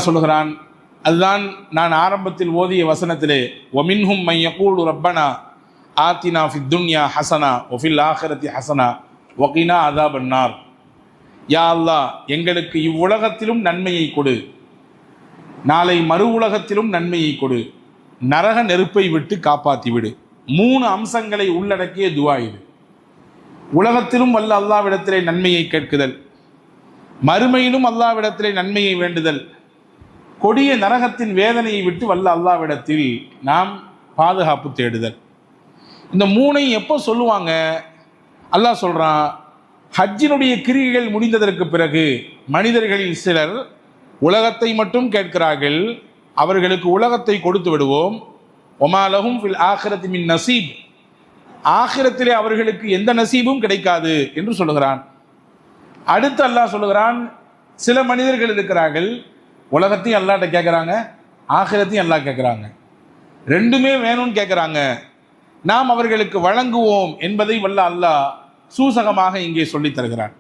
சொல்லுகிறான். அதுதான் நான் ஆரம்பத்தில் ஓதிய வசனத்திலே, ஒமின்ஹும் மை யகூலு ரப்பனா ஆத்தினா ஃபித் துன்யா ஹசனா ஒஃபில் ஆஹிரத்தி ஹசனா வகினா அதாபன்னார். யா அல்லாஹ், எங்களுக்கு இவ்வுலகத்திலும் நன்மையை கொடு, நாளை மறு உலகத்திலும் நன்மையை கொடு, நரக நெருப்பை விட்டு காப்பாற்றி விடு. 3 அம்சங்களை உள்ளடக்கிய துவா இது. உலகத்திலும் வல்ல அல்லாஹ்விடத்திலே நன்மையை கேட்குதல், மறுமையிலும் அல்லாஹ்விடத்திலே நன்மையை வேண்டுதல், கொடிய நரகத்தின் வேதனையை விட்டு வல்ல அல்லாஹ்விடத்தில் நாம் பாதுகாப்பு தேடுதல். இந்த 3ஐயும் எப்போ சொல்லுவாங்க? அல்லாஹ் சொல்கிறான், ஹஜ்ஜினுடைய கிரிகைகள் முடிந்ததற்கு பிறகு மனிதர்களில் சிலர் உலகத்தை மட்டும் கேட்கிறார்கள், அவர்களுக்கு உலகத்தை கொடுத்து விடுவோம். ஒமா லஹும் ஃபில் ஆখিরাতি மின் நசீப், ஆখিরাத்திலே அவர்களுக்கு எந்த நசீபும் கிடைக்காது என்று சொல்லுகிறான். அடுத்து அல்லாஹ் சொல்லுகிறான், சில மனிதர்கள் இருக்கிறார்கள், உலகத்தையும் அல்லாஹ்ட்ட கேட்குறாங்க, ஆখিরাத்தையும் அல்லாஹ் கேட்குறாங்க, ரெண்டுமே வேணும்னு கேட்குறாங்க. நாம் அவர்களுக்கு வழங்குவோம் என்பதை வல்ல அல்லாஹ் சூசகமாக இங்கே சொல்லித் தருகிறான்.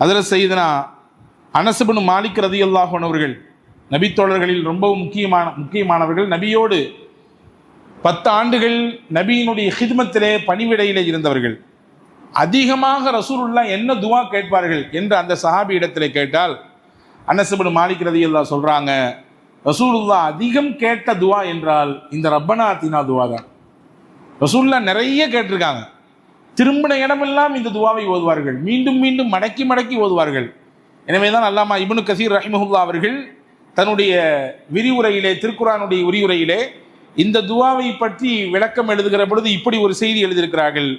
அதில் செய்தனா அனஸ் இப்னு மாலிக் ரலியல்லாஹு அன்ஹு அவர்கள் நபித்தோழர்களில் ரொம்பவும் முக்கியமானவர்கள். நபியோடு 10 ஆண்டுகள் நபியினுடைய ஹித்மத்திலே பணிவிடையிலே இருந்தவர்கள். அதிகமாக ரசூலுல்லாஹ் என்ன துவா கேட்பார்கள் என்று அந்த சஹாபி இடத்திலே கேட்டால் அனஸ் இப்னு மாலிக் ரலியல்லாஹு சொல்றாங்க, ரசூலுல்லாஹ் அதிகம் கேட்ட துவா என்றால் இந்த ரப்பனா ஆத்தினா துவா தான். ரசூலுல்லாஹ் நிறைய கேட்டிருக்காங்க. திரும்பின இடமெல்லாம் இந்த துவாவை ஓதுவார்கள், மீண்டும் மீண்டும் மடக்கி மடக்கி ஓதுவார்கள். எனவே தான் அல்லாமா இப்னு கசீர் ரஹிமஹுல்லாஹ் அவர்கள் தன்னுடைய விரிவுரையிலே, திருக்குர்ஆனுடைய விரிவுரையிலே இந்த துவாவை பற்றி விளக்கம் எழுதுகிற பொழுது இப்படி ஒரு செய்தி எழுதியிருக்கிறார்கள்.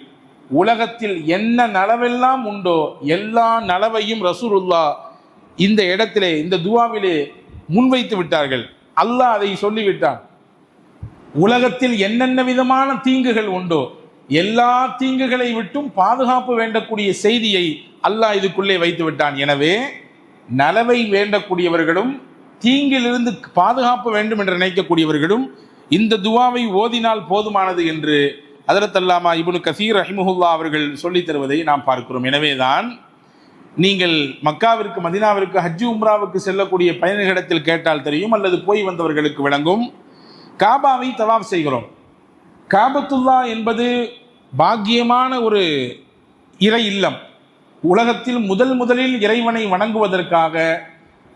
உலகத்தில் என்ன நலவெல்லாம் உண்டோ எல்லா நலவையும் ரசூலுல்லாஹ் இந்த இடத்திலே, இந்த துவாவிலே முன்வைத்து விட்டார்கள். அல்லாஹ் அதை சொல்லிவிட்டான். உலகத்தில் என்னென்ன விதமான தீங்குகள் உண்டோ எல்லா தீங்குகளை விட்டும் பாதுகாப்பு வேண்டக்கூடிய செய்தியை அல்லாஹ் இதுக்குள்ளே வைத்து விட்டான். எனவே நலவை வேண்டக்கூடியவர்களும் தீங்கிலிருந்து பாதுகாப்பு வேண்டும் என்று நினைக்கக்கூடியவர்களும் இந்த துவாவை ஓதினால் போதுமானது என்று ஹஜ்ரத் அல்லாமா இப்னு கசீர் ரஹிமஹுல்லாஹ் அவர்கள் சொல்லித் தருவதை நாம் பார்க்கிறோம். எனவே தான் நீங்கள் மக்காவிற்கு, மதீனாவிற்கு, ஹஜ்ஜு உம்ராவுக்கு செல்லக்கூடிய பயணிகளிடத்தில் கேட்டால் தெரியும், அல்லது போய் வந்தவர்களுக்கு விளங்கும். காபாவை தவாஃப் செய்கிறோம். காபத்துல்லா என்பது பாக்கியமான ஒரு இறை இல்லம். உலகத்தில் முதலில் இறைவனை வணங்குவதற்காக,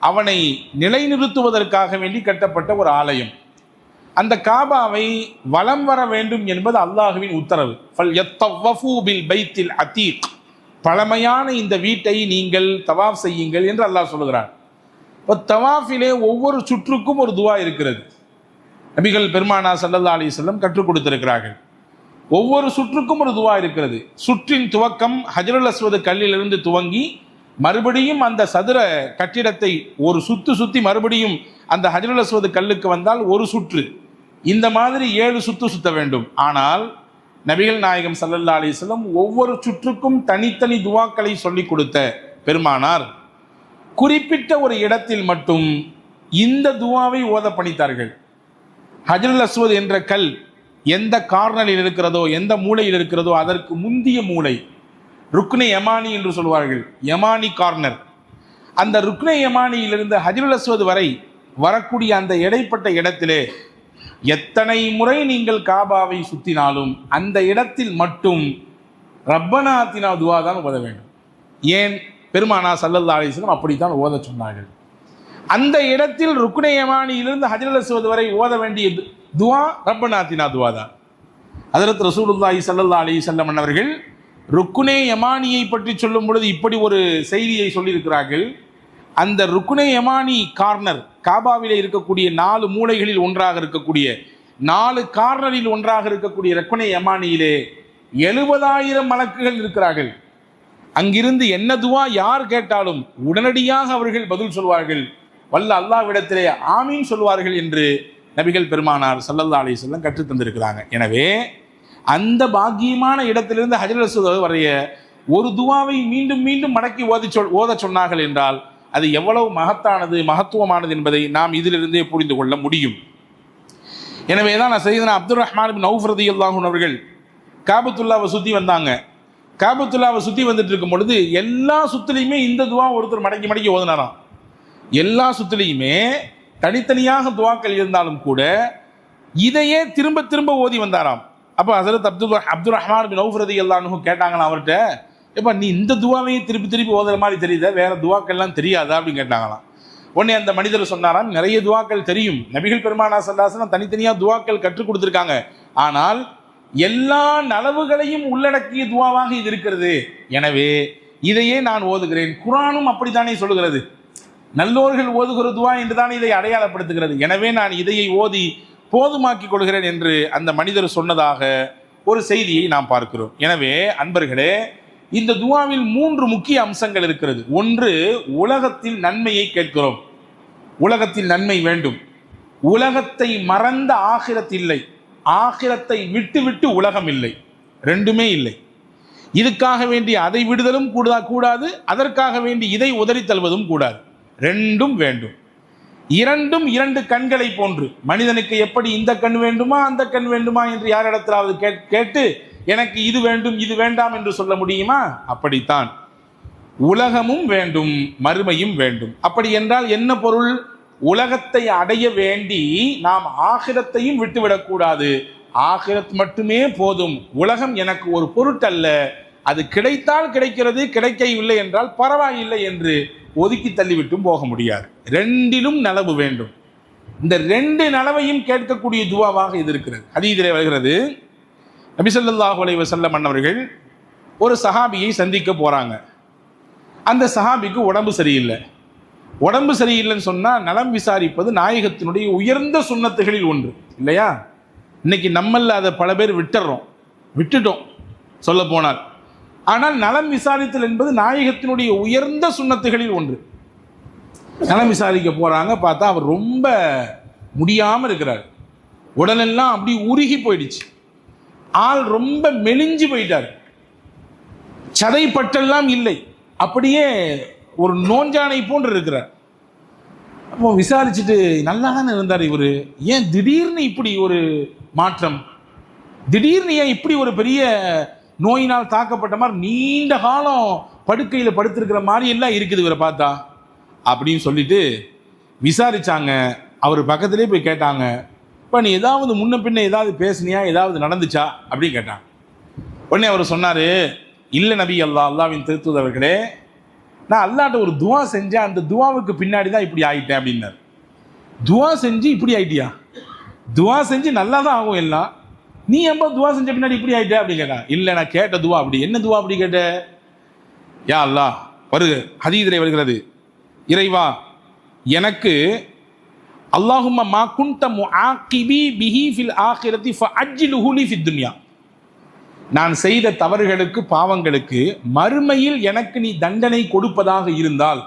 அவனை நிலைநிறுத்துவதற்காக வேண்டி கட்டப்பட்ட ஒரு ஆலயம். அந்த காபாவை வலம் வர வேண்டும் என்பது அல்லாஹுவின் உத்தரவு. ஃபல்யத்தவ்வஃபு பில் பைத்தில் அதீக், பழமையான இந்த வீட்டை நீங்கள் தவாஃப் செய்யுங்கள் என்று அல்லாஹ் சொல்லுகிறார். இப்போ தவாஃபிலே ஒவ்வொரு சுற்றுக்கும் ஒரு துவா இருக்கிறது. நபிகள் பெருமானா ஸல்லல்லாஹு அலைஹி வஸல்லம் கற்றுக் கொடுத்திருக்கிறார்கள். ஒவ்வொரு சுற்றுக்கும் ஒரு துவா இருக்கிறது. சுற்றின் துவக்கம் ஹஜ்ருல் அஸ்வத் கல்லிலிருந்து துவங்கி மறுபடியும் அந்த சதுர கட்டிடத்தை ஒரு சுத்தி மறுபடியும் அந்த ஹஜ்ருல் அஸ்வத் கல்லுக்கு வந்தால் ஒரு சுற்று. இந்த மாதிரி 7 சுற்று சுத்த வேண்டும். ஆனால் நபிகள் நாயகம் ஸல்லல்லாஹு அலைஹி வஸல்லம் ஒவ்வொரு சுற்றுக்கும் தனித்தனி துவாக்களை சொல்லிக் கொடுத்த பெருமானார் குறிப்பிட்ட ஒரு இடத்தில் மட்டும் இந்த துவாவை ஓத பணித்தார்கள். ஹஜ்ருல் அஸ்வத் என்ற கல் எந்த கார்னரில் இருக்கிறதோ, எந்த மூலையில் இருக்கிறதோ அதற்கு முந்திய மூலை ருக்னே யமானி என்று சொல்வார்கள், யமானி கார்னர். அந்த ருக்னே யமானியிலிருந்து ஹஜ்ருல் அஸ்வத் வரை வரக்கூடிய அந்த இடைப்பட்ட இடத்திலே எத்தனை முறை நீங்கள் காபாவை சுத்தினாலும் அந்த இடத்தில் மட்டும் ரப்பனா ஆத்தினா துவா தான் ஓத வேண்டும். ஏன்? பெருமானா ஸல்லல்லாஹு அலைஹி வஸல்லம் அப்படித்தான் ஓத சொன்னார்கள். அந்த இடத்தில் ருக்னே யமானியிலிருந்து ஹஜ்ருல் அஸ்வத் வரை ஓத வேண்டிய துவா ரப்பனா ஆத்தினா துவா தான். ஹஜ்ரத் ரசூலுல்லாஹி ஸல்லல்லாஹு அலைஹி வஸல்லம் அவர்கள் ருக்னே யமானியை பற்றி சொல்லும் பொழுது இப்படி ஒரு செய்தியை சொல்லியிருக்கிறார்கள். அந்த ருக்னே யமானி கார்னர், காபாவிலே இருக்கக்கூடிய 4 மூலைகளில் ஒன்றாக இருக்கக்கூடிய 4 கார்னரில் ஒன்றாக இருக்கக்கூடிய ருக்னே யமானியிலே 70,000 மலக்குகள் இருக்கிறார்கள். அங்கிருந்து என்ன துவா யார் கேட்டாலும் உடனடியாக அவர்கள் பதில் சொல்வார்கள், வல்ல அல்லாஹ்விடத்திலே ஆமீன் சொல்வார்கள் என்று நபிகள் பெருமானார் ஸல்லல்லாஹு அலைஹி வஸல்லம் கற்றுத் தந்திருக்கிறாங்க. எனவே அந்த பாக்கியமான இடத்திலிருந்து ஹஜ்ருல் அஸ்வத் வரைய ஒரு துவாவை மீண்டும் மீண்டும் மடக்கி ஓத சொன்னார்கள் என்றால் அது எவ்வளவு மகத்தானது, மகத்துவமானது என்பதை நாம் இதிலிருந்தே புரிந்து கொள்ள முடியும். எனவே தான் சையதுனா அப்துர் ரஹ்மான் பின் அவுஃப் ரலியல்லாஹு அன்ஹு அவர்கள் காபத்துல்லாவை சுற்றி வந்தாங்க. காபத்துல்லாவை சுற்றி வந்துட்டு இருக்கும் பொழுது எல்லா சுற்றுலையுமே இந்த துவா ஒருத்தர் மடக்கி மடக்கி ஓதுனாராம். எல்லா சுற்றுலையுமே தனித்தனியாக துவாக்கள் இருந்தாலும் கூட இதையே திரும்ப திரும்ப ஓதி வந்தாராம். அப்போ ஹஸரத் அப்துல் ரஹ்மான் பின் அவுஃப் ரலியல்லாஹு அன்ஹு கேட்டாங்களாம் அவர்கிட்ட, எப்போ நீ இந்த துவாவையும் திருப்பி திருப்பி ஓதுற மாதிரி தெரியுதா, வேற துவாக்கள்லாம் தெரியாதா அப்படின்னு கேட்டாங்களாம். உடனே அந்த மனிதர் சொன்னாராம், நிறைய துவாக்கள் தெரியும், நபிகள் பெருமானா ஸல்லல்லாஹு அலைஹி வஸல்லம் தனித்தனியாக துவாக்கள் கற்றுக் கொடுத்துருக்காங்க, ஆனால் எல்லா நலவுகளையும் உள்ளடக்கிய துவாவாக இது இருக்கிறது, எனவே இதையே நான் ஓதுகிறேன். குர்ஆனும் அப்படித்தானே சொல்லுகிறது, நல்லோர்கள் ஓதுகிற துவா என்று தானே இதை அடையாளப்படுத்துகிறது, எனவே நான் இதையை ஓதி போதுமாக்கிக் கொள்கிறேன் என்று அந்த மனிதர் சொன்னதாக ஒரு செய்தியை நாம் பார்க்கிறோம். எனவே அன்பர்களே, இந்த துவாவில் 3 முக்கிய அம்சங்கள் இருக்கிறது. ஒன்று, உலகத்தில் நன்மையை கேட்கிறோம், உலகத்தில் நன்மை வேண்டும். உலகத்தை மறந்த ஆகிரத் இல்லை, ஆகிரத்தை விட்டு விட்டு உலகம் இல்லை, ரெண்டுமே இல்லை. இதுக்காக வேண்டி அதை விடுதலும் கூடாது, அதற்காக வேண்டி இதை உதறி தள்ளுவதும் கூடாது, ரெண்டும் வேண்டும். இரண்டும் 2 கண்களை போன்று. மனிதனுக்கு எப்படி இந்த கண் வேண்டுமா அந்த கண் வேண்டுமா என்று யாரிடத்திலாவது கேட்டு எனக்கு இது வேண்டும் இது வேண்டாம் என்று சொல்ல முடியுமா? அப்படித்தான் உலகமும் வேண்டும், மறுமையும் வேண்டும். அப்படி என்றால் என்ன பொருள்? உலகத்தை அடைய வேண்டி நாம் ஆகிரத்தையும் விட்டுவிடக்கூடாது, ஆகிரத் மட்டுமே போதும், உலகம் எனக்கு ஒரு பொருட்டல்ல, அது கிடைத்தால் கிடைக்கிறது, கிடைக்கவில்லை என்றால் பரவாயில்லை என்று ஒதுக்கி தள்ளிவிட்டும் போக முடியாது. ரெண்டிலும் நலவு வேண்டும். இந்த 2 நலவையும் கேட்கக்கூடிய துவாவாக இது இருக்கிறது. ஹதீஸிலே வருகிறது, நபி ஸல்லல்லாஹு அலைஹி வஸல்லம் அன்னவர்கள் ஒரு சஹாபியை சந்திக்க போறாங்க. அந்த சஹாபிக்கு உடம்பு சரியில்லை. உடம்பு சரியில்லைன்னு சொன்னால் நலம் விசாரிப்பது நாயகத்தினுடைய உயர்ந்த சுன்னத்துகளில் ஒன்று இல்லையா? இன்னைக்கு நம்மள அதை பல பேர் விட்டுட்டோம் சொல்ல போனால். ஆனால் நலம் விசாரித்தல் என்பது நாயகத்தினுடைய உயர்ந்த சுன்னத்துகளில் ஒன்று. நலம் விசாரிக்க போறாங்க, பார்த்தா அவர் ரொம்ப முடியாமல் இருக்கிறார், உடலெல்லாம் அப்படி உருகி போயிடுச்சு, ஆள் ரொம்ப மெலிஞ்சு போயிட்டார், சதைப்பட்டெல்லாம் இல்லை, அப்படியே ஒரு நோஞ்சானை போன்று இருக்கிறார். அப்போ விசாரிச்சுட்டு நல்லா தானே இருந்தார் இவர், ஏன் திடீர்னு இப்படி ஒரு மாற்றம், திடீர்னு ஏன் இப்படி ஒரு பெரிய நோயினால் தாக்கப்பட்ட மாதிரி நீண்ட காலம் படுக்கையில் படுத்திருக்கிற மாதிரி எல்லாம் இருக்குது இவரை பார்த்தா அப்படின்னு சொல்லிட்டு விசாரிச்சாங்க. அவர் பக்கத்திலே போய் கேட்டாங்க, இப்போ நீ ஏதாவது முன்ன பின்ன ஏதாவது பேசுனியா, ஏதாவது நடந்துச்சா அப்படின்னு கேட்டாங்க. உடனே அவர் சொன்னார், இல்லை நபி அல்லாஹ்வின் திருத்தூதர்களே, நான் அல்லாஹ்ட்ட ஒரு துவா செஞ்சேன், அந்த துவாவுக்கு பின்னாடி தான் இப்படி ஆகிட்டேன் அப்படின்னார். துவா செஞ்சு இப்படி ஆகிட்டியா? துவா செஞ்சு நல்லா தான் ஆகும் எல்லாம், நீ எப்போ துவா செஞ்ச பின்னாடி இப்படி ஆகிட்ட அப்படின்னு கேட்டான். இல்லை நான் கேட்ட துவா அப்படி. என்ன துவா அப்படி கேட்ட? யா அல்லாஹ், ஹதீஸிலே வருகிறது, இறைவா எனக்கு அல்லாஹும்ம மா குன்த முஆகிபி பிஹி ஃபில் ஆகிரத்தி ஃபஅஜ்ஜிலுஹு லி ஃபித் துன்யா, நான் செய்த தவறுகளுக்கு பாவங்களுக்கு மறுமையில் எனக்கு நீ தண்டனை கொடுப்பதாக இருந்தால்,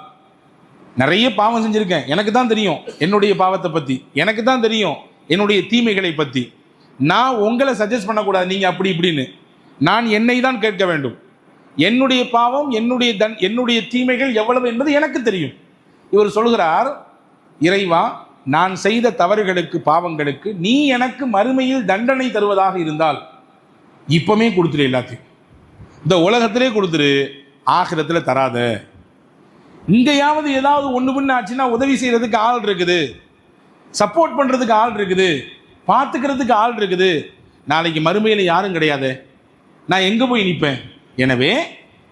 நிறைய பாவம் செஞ்சிருக்கேன், எனக்கு தான் தெரியும் என்னுடைய பாவத்தை பற்றி, எனக்கு தான் தெரியும் என்னுடைய தீமைகளை பற்றி, நான் உங்களை சஜஸ்ட் பண்ணக்கூடாது நீங்கள் அப்படி இப்படின்னு, நான் என்னை தான் கேட்க வேண்டும், என்னுடைய பாவம் என்னுடைய தீமைகள் எவ்வளவு என்பது எனக்கு தெரியும். இவர் சொல்கிறார், இறைவா நான் செய்த தவறுகளுக்கு பாவங்களுக்கு நீ எனக்கு மறுமையில் தண்டனை தருவதாக இருந்தால் இப்பமே கொடுத்துரு, எல்லாத்தையும் இந்த உலகத்திலே கொடுத்துரு, ஆகிரத்தில் தராத. இங்கேயாவது ஏதாவது ஒன்று பண்ண ஆச்சுன்னா உதவி செய்யறதுக்கு ஆள் இருக்குது, சப்போர்ட் பண்ணுறதுக்கு ஆள் இருக்குது, பார்த்துக்கிறதுக்கு ஆள் இருக்குது, நாளைக்கு மறுமையில் யாரும் கிடையாது, நான் எங்கே போய் நிற்பேன்? எனவே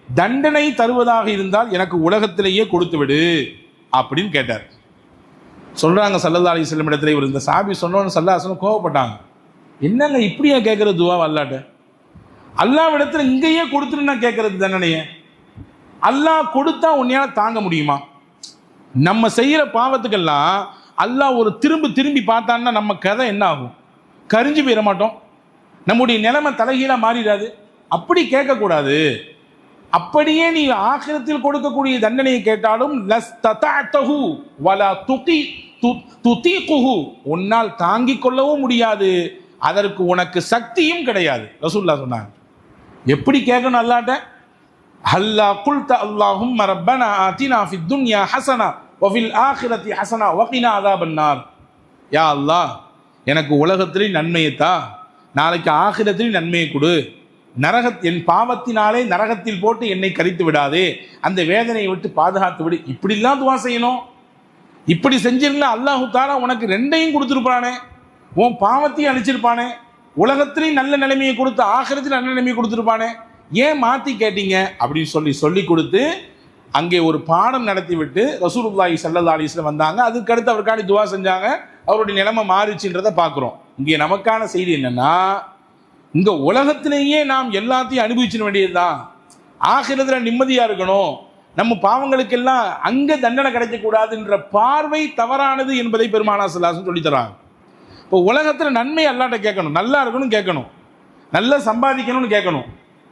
தண்டனை தருவதாக இருந்தால் எனக்கு உலகத்திலேயே கொடுத்து விடு அப்படின்னு கேட்டார். சொல்கிறாங்க ஸல்லல்லாஹு அலைஹி வஸல்லம் இடத்துல இவர் இந்த சாபி சொன்னோன்னு ஸல்லல்லாஹு அலைஹி வஸல்லம் கோவப்பட்டாங்க. என்னங்க இப்படியா கேட்குற துவா அல்லாட்ட? அல்லாஹ்விடத்துல இங்கேயே கொடுத்துட்டு நான் கேட்கறது தண்டனையே? அல்லாஹ் கொடுத்தா உன்னையால தாங்க முடியுமா? நம்ம செய்கிற பாவத்துக்கெல்லாம் அல்லாஹ் ஒரு திரும்பி பார்த்தான்னா நம்ம கதை என்ன ஆகும்? கரிஞ்சு போயிட மாட்டோம்? நம்முடைய நிலைமை தலைகீழாக மாறிடாது? அப்படி கேட்கக்கூடாது. அப்படியே நீ ஆகிரத்தில் கொடுக்கக்கூடிய தண்டனையை கேட்டாலும் உன்னால் தாங்கிக் கொள்ளவும் முடியாது, அதற்கு உனக்கு சக்தியும் கிடையாது. ரசூலுல்லாஹ் சொன்னாங்க. எப்படி கேட்கணும் அல்லாஹ்ட்ட? ஹல்லா குல்த அல்லாஹும்ம ரப்பனா ஆதினா ஃபித் துன்யா ஹஸனா வ ஃபில் ஆகிரத்தி ஹஸனா வ கினா அஸாபன்னார். யா அல்லாஹ், எனக்கு உலகத்திலேயும் நன்மையை தா, நாளைக்கு ஆகிரத்திலேயும் நன்மையை கொடு, என் பாவத்தினாலே நரகத்தில் போட்டு என்னை கரித்து விடாதே, அந்த வேதனையை விட்டு பாதுகாத்து விடு. இப்படிலாம் துவா செய்யணும். இப்படி செஞ்சிருந்தா அல்லாஹு தாலா உனக்கு ரெண்டையும் கொடுத்துருப்பானே, உன் பாவத்தையும் அழிச்சிருப்பானே, உலகத்திலையும் நல்ல நிலைமையை கொடுத்து ஆகிரத்திலும் நல்ல நிலைமையை கொடுத்துருப்பானே, ஏன் மாற்றி கேட்டீங்க அப்படின்னு சொல்லி கொடுத்து அங்கே ஒரு பாடம் நடத்தி விட்டு ரசூலுல்லாஹி ஸல்லல்லாஹு அலைஹி வஸல்லம் வந்தாங்க. அதுக்கடுத்து அவருக்காண்டி துவா செஞ்சாங்க. அவருடைய நிலைமை மாறிச்சுன்றதை பார்க்குறோம். இங்கே நமக்கான செய்தி என்னன்னா, இங்கே உலகத்திலேயே நாம் எல்லாத்தையும் அனுபவிச்சிட வேண்டியதுதான். ஆகிரத்தில் நிம்மதியாக இருக்கணும், நம்ம பாவங்களுக்கெல்லாம் அங்கே தண்டனை கிடைக்கக்கூடாதுன்ற பார்வை தவறானது என்பதை பெருமானார் ஸல்லல்லாஹு அலைஹி வஸல்லம் சொல்லித்தராங்க. இப்போ உலகத்தில் நன்மை அல்லாஹ்ட்ட கேட்கணும், நல்லா இருக்கணும்னு கேட்கணும், நல்லா சம்பாதிக்கணும்னு கேட்கணும்,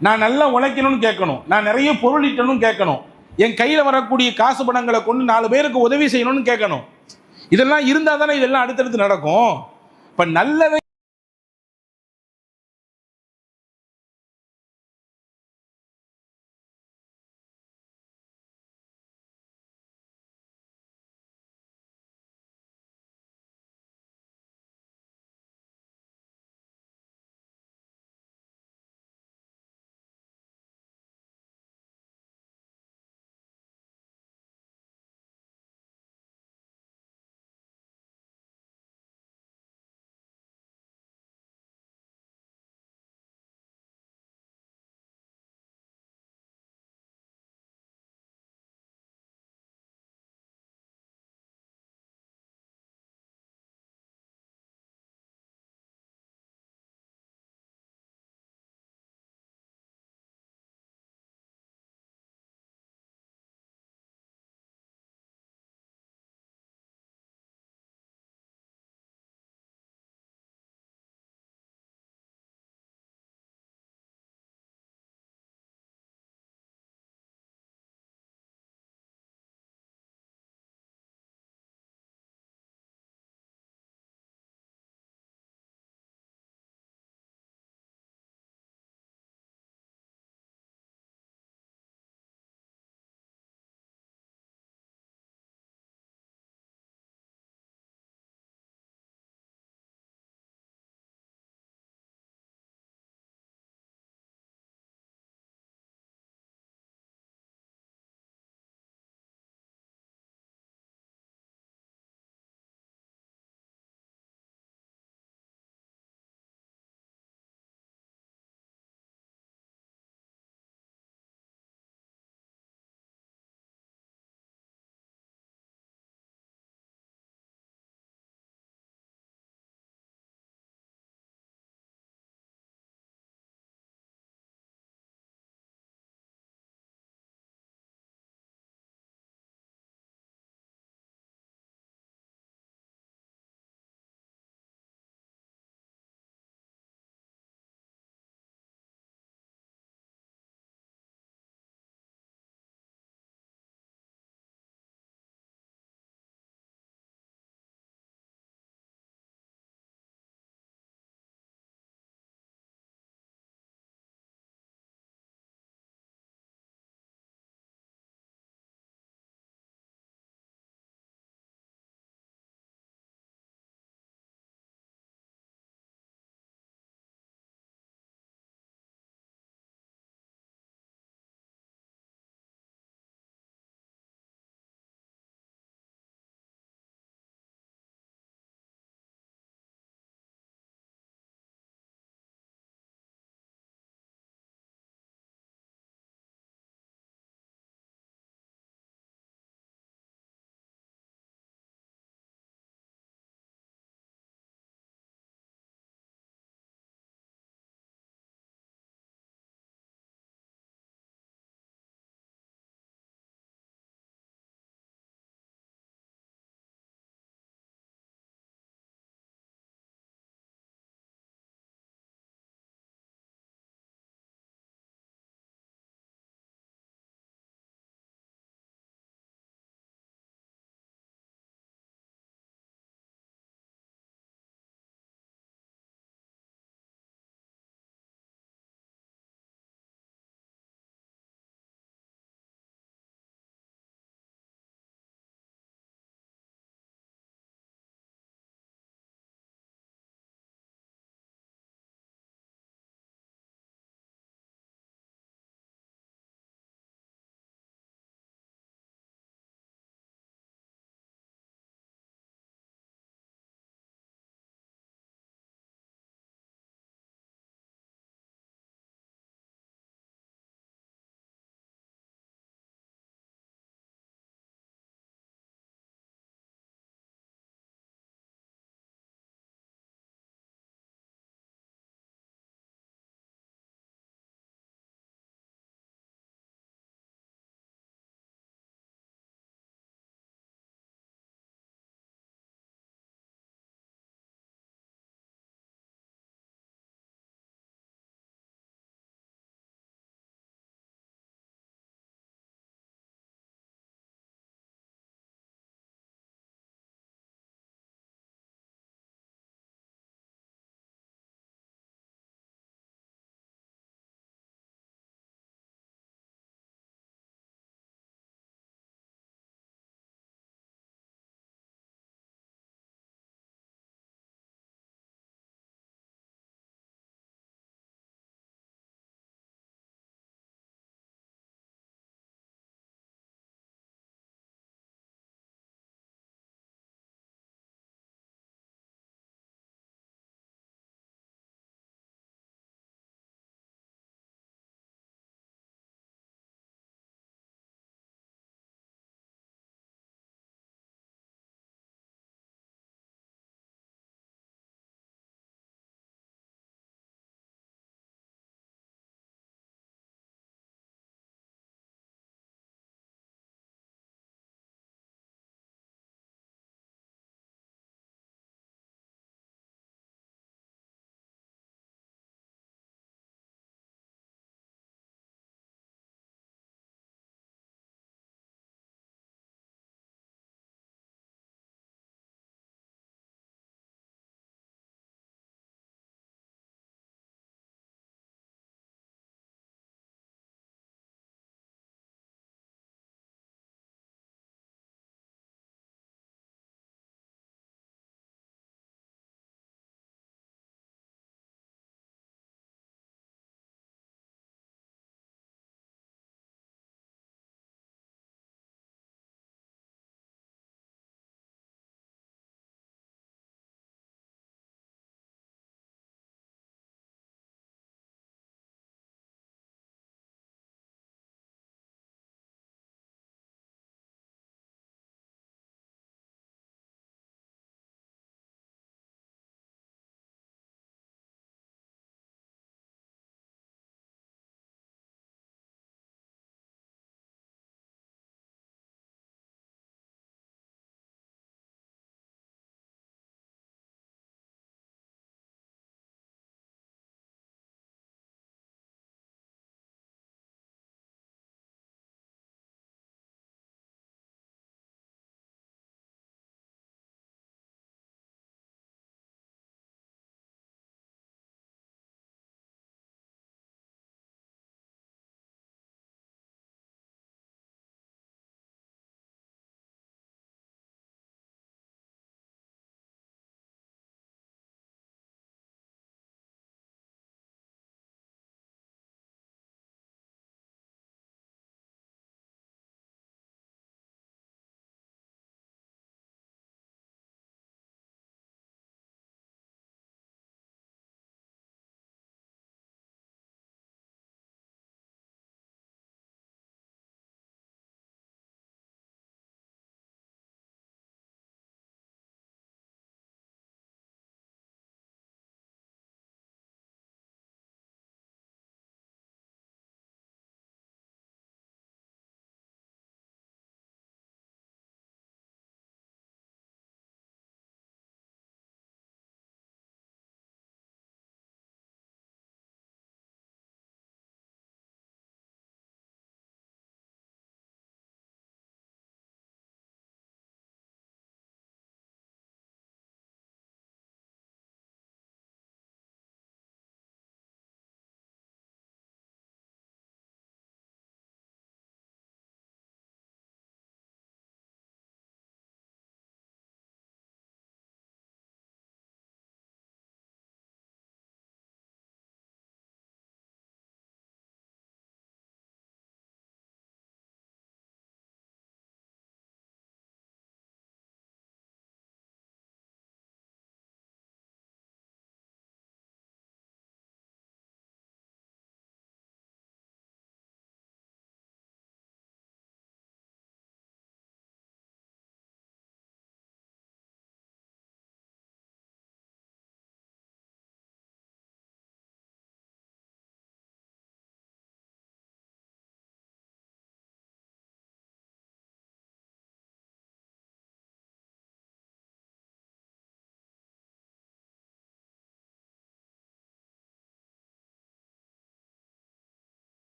நான் நல்லா உழைக்கணும்னு கேட்கணும், நான் நிறைய பொருள் ஈட்டணும்னு கேட்கணும், என் கையில் வரக்கூடிய காசு பணங்களை கொண்டு 4 பேருக்கு உதவி செய்யணும்னு கேட்கணும். இதெல்லாம் இருந்தால் தானே இதெல்லாம் அடுத்தடுத்து நடக்கும். இப்போ நல்லதை